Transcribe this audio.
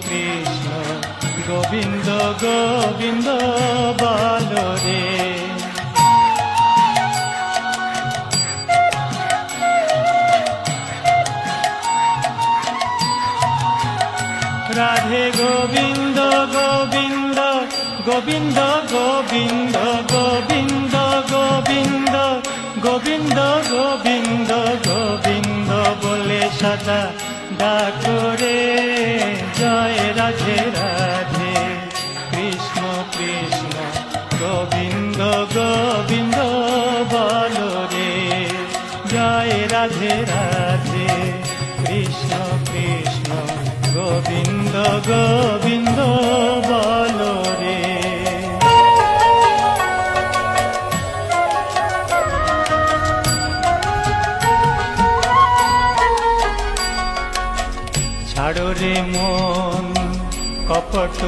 কৃষ্ণ গোবিন্দ গোবিন্দ বল রে। রাধে গোবিন্দ গোবিন্দ গোবিন্দ গোবিন্দ গোবিন্দ গোবিন্দ গোবিন্দ গোবিন্দ গোবিন্দ বলে সদা ডাকরে। জয় রাধে রাধে কৃষ্ণ কৃষ্ণ গোবিন্দ গোবিন্দ বল রে। জয় রাধে রাধে কৃষ্ণ কৃষ্ণ গোবিন্দ গোবিন্দ বল রে। ছাড়ো রে মন কপট